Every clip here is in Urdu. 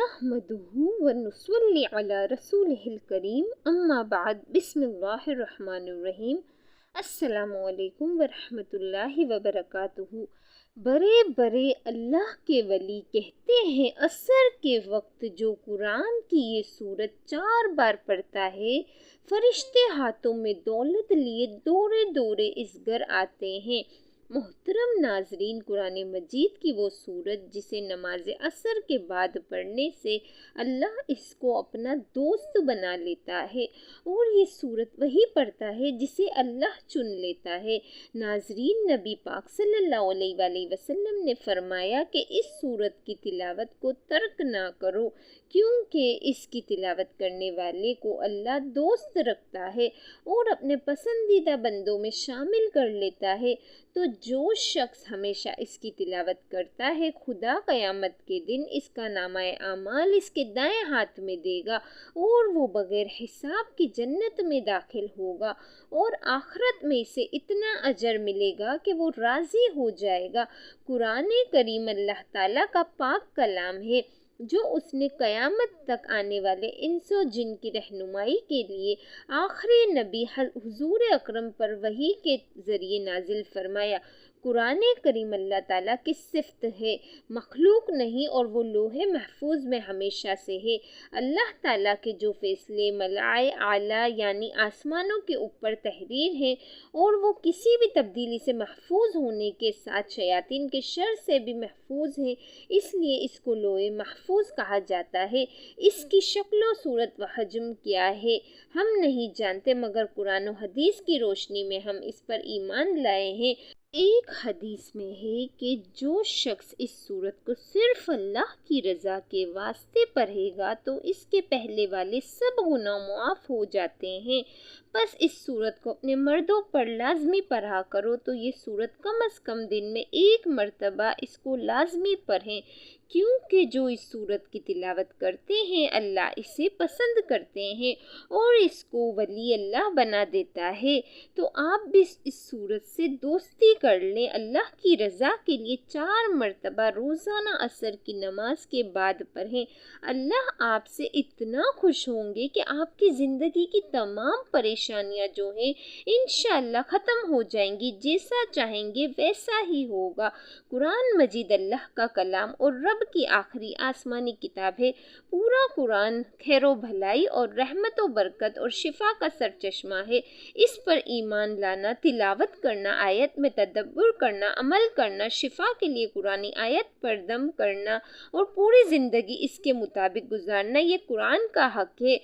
نحمدہ ونصلی علی رسولہ الکریم اما بعد بسم اللہ الرحمن الرحیم السلام علیکم ورحمۃ اللہ وبرکاتہ۔ بڑے بڑے اللہ کے ولی کہتے ہیں عصر کے وقت جو قرآن کی یہ سورت 4 بار پڑھتا ہے فرشتے ہاتھوں میں دولت لیے دورے دورے اس گھر آتے ہیں۔ محترم ناظرین، قرآن مجید کی وہ سورت جسے نماز عصر کے بعد پڑھنے سے اللہ اس کو اپنا دوست بنا لیتا ہے، اور یہ سورت وہی پڑھتا ہے جسے اللہ چن لیتا ہے۔ ناظرین، نبی پاک صلی اللہ علیہ وآلہ وسلم نے فرمایا کہ اس سورت کی تلاوت کو ترک نہ کرو، کیونکہ اس کی تلاوت کرنے والے کو اللہ دوست رکھتا ہے اور اپنے پسندیدہ بندوں میں شامل کر لیتا ہے۔ تو جو شخص ہمیشہ اس کی تلاوت کرتا ہے، خدا قیامت کے دن اس کا نامہ اعمال اس کے دائیں ہاتھ میں دے گا اور وہ بغیر حساب کی جنت میں داخل ہوگا، اور آخرت میں اسے اتنا اجر ملے گا کہ وہ راضی ہو جائے گا۔ قرآن کریم اللہ تعالیٰ کا پاک کلام ہے جو اس نے قیامت تک آنے والے انس و جن کی رہنمائی کے لیے آخری نبی حضور اکرم پر وحی کے ذریعے نازل فرمایا۔ قرآن کریم اللہ تعالیٰ کی صفت ہے، مخلوق نہیں، اور وہ لوح محفوظ میں ہمیشہ سے ہے۔ اللہ تعالیٰ کے جو فیصلے ملائے اعلیٰ یعنی آسمانوں کے اوپر تحریر ہیں، اور وہ کسی بھی تبدیلی سے محفوظ ہونے کے ساتھ شیاطین کے شر سے بھی محفوظ ہیں، اس لیے اس کو لوح محفوظ کہا جاتا ہے۔ اس کی شکل و صورت و حجم کیا ہے ہم نہیں جانتے، مگر قرآن و حدیث کی روشنی میں ہم اس پر ایمان لائے ہیں۔ ایک حدیث میں ہے کہ جو شخص اس سورت کو صرف اللہ کی رضا کے واسطے پڑھے گا تو اس کے پہلے والے سب گناہ معاف ہو جاتے ہیں۔ بس اس سورت کو اپنے مردوں پر لازمی پڑھا کرو، تو یہ سورت کم از کم دن میں 1 مرتبہ اس کو لازمی پڑھیں، کیونکہ جو اس سورت کی تلاوت کرتے ہیں اللہ اسے پسند کرتے ہیں اور اس کو ولی اللہ بنا دیتا ہے۔ تو آپ بھی اس سورت سے دوستی کر لیں۔ اللہ کی رضا کے لیے 4 مرتبہ روزانہ عصر کی نماز کے بعد پڑھیں۔ اللہ آپ سے اتنا خوش ہوں گے کہ آپ کی زندگی کی تمام پریشانیاں جو ہیں انشاءاللہ ختم ہو جائیں گی۔ جیسا چاہیں گے ویسا ہی ہوگا۔ قرآن مجید اللہ کا کلام اور رب کی آخری آسمانی کتاب ہے۔ پورا قرآن خیر و بھلائی اور رحمت و برکت اور شفا کا سرچشمہ ہے۔ اس پر ایمان لانا، تلاوت کرنا، آیت میں تدبر کرنا، عمل کرنا، شفا کے لیے قرآن آیت پر دم کرنا اور پوری زندگی اس کے مطابق گزارنا، یہ قرآن کا حق ہے۔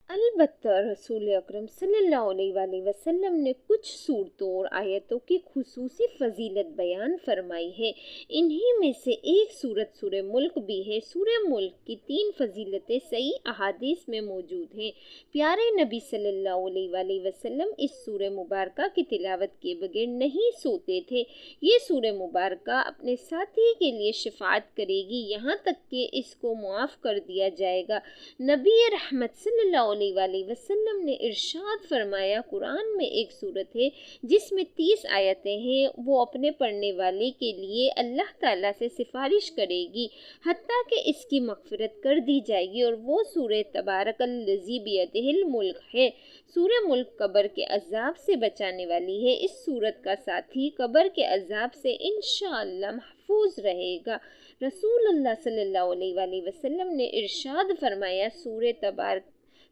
البتہ رسول اکرم صلی اللہ علیہ وآلہ وسلم نے کچھ صورتوں اور آیتوں کی خصوصی فضیلت بیان فرمائی ہے۔ انہی میں سے ایک صورت سورہ ملک بھی ہے۔ سورہ ملک کی 3 فضیلتیں صحیح احادیث میں موجود ہیں۔ پیارے نبی صلی اللہ علیہ وآلہ وسلم اس سورہ مبارکہ کی تلاوت کے بغیر نہیں سوتے تھے۔ یہ سورہ مبارکہ اپنے ساتھی کے لیے شفاعت کرے گی، یہاں تک کہ اس کو معاف کر دیا جائے گا۔ نبی رحمت صلی اللہ علیہ وآلہ وسلم نے ارشاد فرمایا، قرآن میں ایک سورت ہے جس میں 30 آیتیں ہیں، وہ اپنے پڑھنے والے کے لیے اللہ تعالیٰ سے سفارش کرے گی حتیٰ کہ اس کی مغفرت کر دی جائے گی، اور وہ سورہ تبارک الذی بیدہ الملک ہے۔ سورہ ملک قبر کے عذاب سے بچانے والی ہے۔ اس سورت کا ساتھی قبر کے عذاب سے انشاءاللہ محفوظ رہے گا۔ رسول اللہ صلی اللہ علیہ وآلہ وسلم نے ارشاد فرمایا، سورہ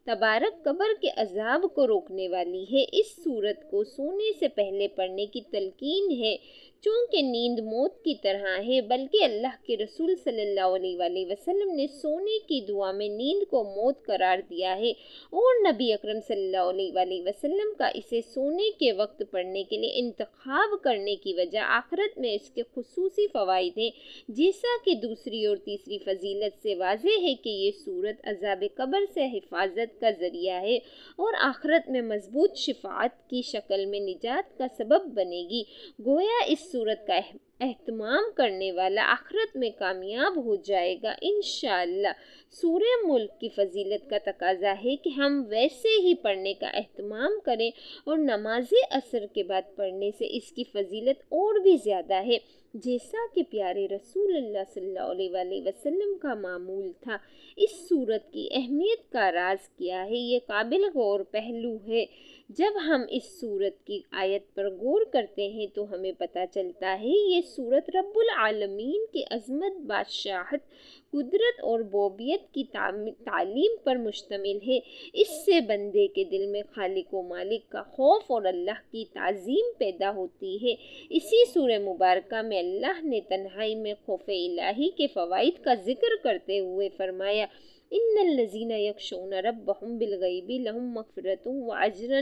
تبارک قبر کے عذاب کو روکنے والی ہے۔ اس سورت کو سونے سے پہلے پڑھنے کی تلقین ہے، چونکہ نیند موت کی طرح ہے، بلکہ اللہ کے رسول صلی اللہ علیہ وآلہ وسلم نے سونے کی دعا میں نیند کو موت قرار دیا ہے، اور نبی اکرم صلی اللہ علیہ وآلہ وسلم کا اسے سونے کے وقت پڑھنے کے لیے انتخاب کرنے کی وجہ آخرت میں اس کے خصوصی فوائد ہیں، جیسا کہ دوسری اور تیسری فضیلت سے واضح ہے کہ یہ سورت عذاب قبر سے حفاظت کا ذریعہ ہے اور آخرت میں مضبوط شفاعت کی شکل میں نجات کا سبب بنے گی۔ گویا اس سورت کا اہتمام کرنے والا آخرت میں کامیاب ہو جائے گا انشاءاللہ۔ سورہ ملک کی فضیلت کا تقاضا ہے کہ ہم ویسے ہی پڑھنے کا اہتمام کریں، اور نماز عصر کے بعد پڑھنے سے اس کی فضیلت اور بھی زیادہ ہے، جیسا کہ پیارے رسول اللہ صلی اللہ علیہ وآلہ وسلم کا معمول تھا۔ اس سورت کی اہمیت کا راز کیا ہے؟ یہ قابل غور پہلو ہے۔ جب ہم اس سورت کی آیت پر غور کرتے ہیں تو ہمیں پتہ چلتا ہے یہ سورت رب العالمین کی عظمت، بادشاہت، قدرت اور ربوبیت کی تعلیم پر مشتمل ہے۔ اس سے بندے کے دل میں خالق و مالک کا خوف اور اللہ کی تعظیم پیدا ہوتی ہے۔ اسی سورہ مبارکہ میں اللہ نے تنہائی میں خوف الہی کے فوائد کا ذکر کرتے ہوئے فرمایا، ان الذین یخشون ربہم بالغیب لہم مغفرۃ واجر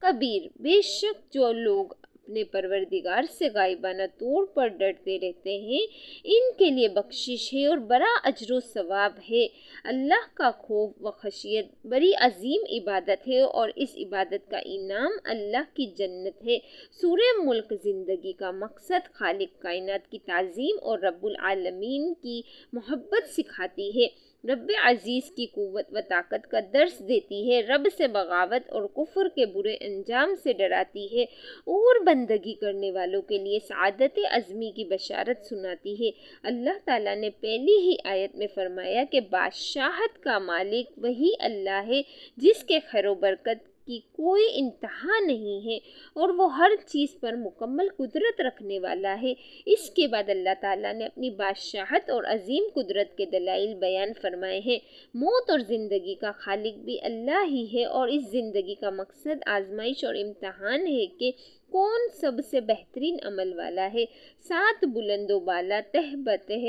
کبیر۔ بے شک جو لوگ اپنے پروردگار سے غائبانہ طور پر ڈرتے رہتے ہیں، ان کے لیے بخشش ہے اور بڑا اجر و ثواب ہے۔ اللہ کا خوف و خشیت بڑی عظیم عبادت ہے، اور اس عبادت کا انعام اللہ کی جنت ہے۔ سورہ ملک زندگی کا مقصد خالق کائنات کی تعظیم اور رب العالمین کی محبت سکھاتی ہے، رب عزیز کی قوت و طاقت کا درس دیتی ہے، رب سے بغاوت اور کفر کے برے انجام سے ڈراتی ہے، اور بندگی کرنے والوں کے لیے سعادت عظمی کی بشارت سناتی ہے۔ اللہ تعالیٰ نے پہلی ہی آیت میں فرمایا کہ بادشاہت کا مالک وہی اللہ ہے جس کے خیر و برکت کی کوئی انتہا نہیں ہے، اور وہ ہر چیز پر مکمل قدرت رکھنے والا ہے۔ اس کے بعد اللہ تعالیٰ نے اپنی بادشاہت اور عظیم قدرت کے دلائل بیان فرمائے ہیں۔ موت اور زندگی کا خالق بھی اللہ ہی ہے، اور اس زندگی کا مقصد آزمائش اور امتحان ہے کہ کون سب سے بہترین عمل والا ہے۔ 7 بلند و بالا تہ بتہ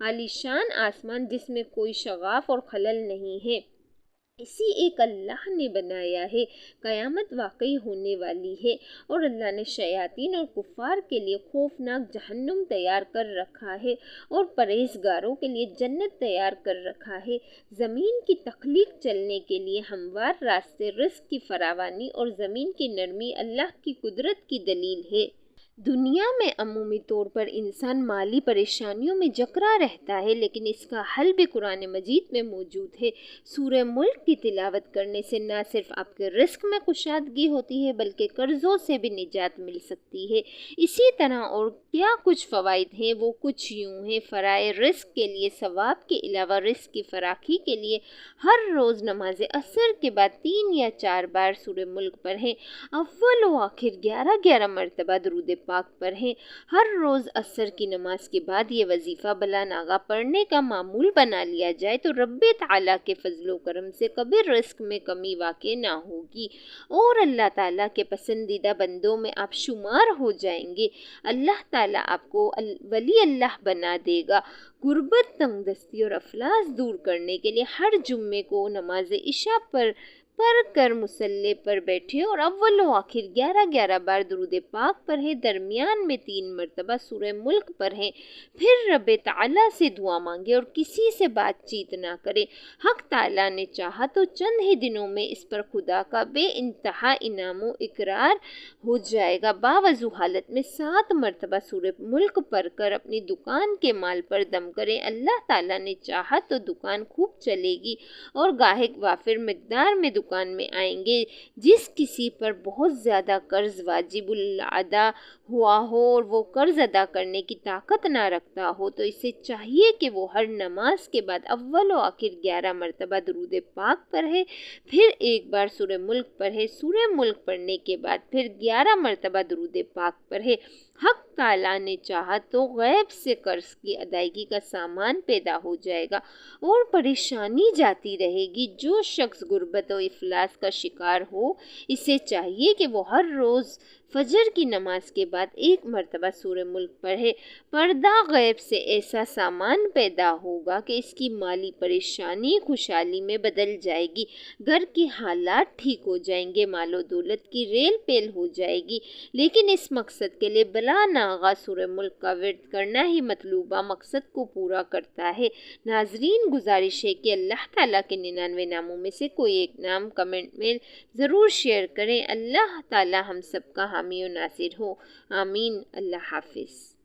عالیشان آسمان جس میں کوئی شگاف اور خلل نہیں ہے، اسی ایک اللہ نے بنایا ہے۔ قیامت واقعی ہونے والی ہے، اور اللہ نے شیاطین اور کفار کے لیے خوفناک جہنم تیار کر رکھا ہے، اور پرہیزگاروں کے لیے جنت تیار کر رکھا ہے۔ زمین کی تخلیق چلنے کے لیے ہموار راستے، رزق کی فراوانی اور زمین کی نرمی اللہ کی قدرت کی دلیل ہے۔ دنیا میں عمومی طور پر انسان مالی پریشانیوں میں جکڑا رہتا ہے، لیکن اس کا حل بھی قرآن مجید میں موجود ہے۔ سورہ ملک کی تلاوت کرنے سے نہ صرف آپ کے رزق میں کشادگی ہوتی ہے بلکہ قرضوں سے بھی نجات مل سکتی ہے۔ اسی طرح اور کیا کچھ فوائد ہیں، وہ کچھ یوں ہیں۔ فرائض رزق کے لیے ثواب کے علاوہ رزق کی فراخی کے لیے ہر روز نماز عصر کے بعد 3 یا 4 بار سورہ ملک پڑھیں۔ اول و آخر 11 مرتبہ درود پاک پڑھیں۔ ہر روز عصر کی نماز کے بعد یہ وظیفہ بلا ناغہ پڑھنے کا معمول بنا لیا جائے تو رب تعالیٰ کے فضل و کرم سے کبھی رزق میں کمی واقع نہ ہوگی، اور اللہ تعالیٰ کے پسندیدہ بندوں میں آپ شمار ہو جائیں گے۔ اللہ تعالیٰ آپ کو ولی اللہ بنا دے گا۔ غربت، تنگ دستی اور افلاس دور کرنے کے لیے ہر جمعے کو نماز عشاء پڑھ کر مصلی پر بیٹھے اور اول و آخر 11 بار درود پاک پڑھیں۔ درمیان میں 3 مرتبہ سورہ ملک پڑھیں، پھر رب تعالیٰ سے دعا مانگیں اور کسی سے بات چیت نہ کریں۔ حق تعالیٰ نے چاہا تو چند ہی دنوں میں اس پر خدا کا بے انتہا انعام و اقرار ہو جائے گا۔ باوضو حالت میں 7 مرتبہ سورہ ملک پڑھ کر اپنی دکان کے مال پر دم کریں۔ اللہ تعالیٰ نے چاہا تو دکان خوب چلے گی اور گاہک وافر مقدار میں دکان میں آئیں گے۔ جس کسی پر بہت زیادہ قرض واجب الادا ہوا ہو اور وہ قرض ادا کرنے کی طاقت نہ رکھتا ہو تو اسے چاہیے کہ وہ ہر نماز کے بعد اول و آخر 11 مرتبہ درود پاک پڑھے، پھر 1 بار سورہ ملک پڑھے۔ سورہ ملک پڑھنے کے بعد پھر 11 مرتبہ درود پاک پڑھے۔ حق تعالیٰ نے چاہا تو غیب سے قرض کی ادائیگی کا سامان پیدا ہو جائے گا اور پریشانی جاتی رہے گی۔ جو شخص غربت و افلاس کا شکار ہو، اسے چاہیے کہ وہ ہر روز فجر کی نماز کے بعد 1 مرتبہ سورہ ملک پڑھے۔ پردہ غیب سے ایسا سامان پیدا ہوگا کہ اس کی مالی پریشانی خوشحالی میں بدل جائے گی، گھر کی حالات ٹھیک ہو جائیں گے، مال و دولت کی ریل پیل ہو جائے گی۔ لیکن اس مقصد کے لیے بلا ناغہ سورہ ملک کا ورد کرنا ہی مطلوبہ مقصد کو پورا کرتا ہے۔ ناظرین، گزارش ہے کہ اللہ تعالیٰ کے 99 ناموں میں سے کوئی ایک نام کمنٹ میں ضرور شیئر کریں۔ اللہ تعالیٰ ہم سب کا حامی و ناصر ہو، آمین۔ اللہ حافظ۔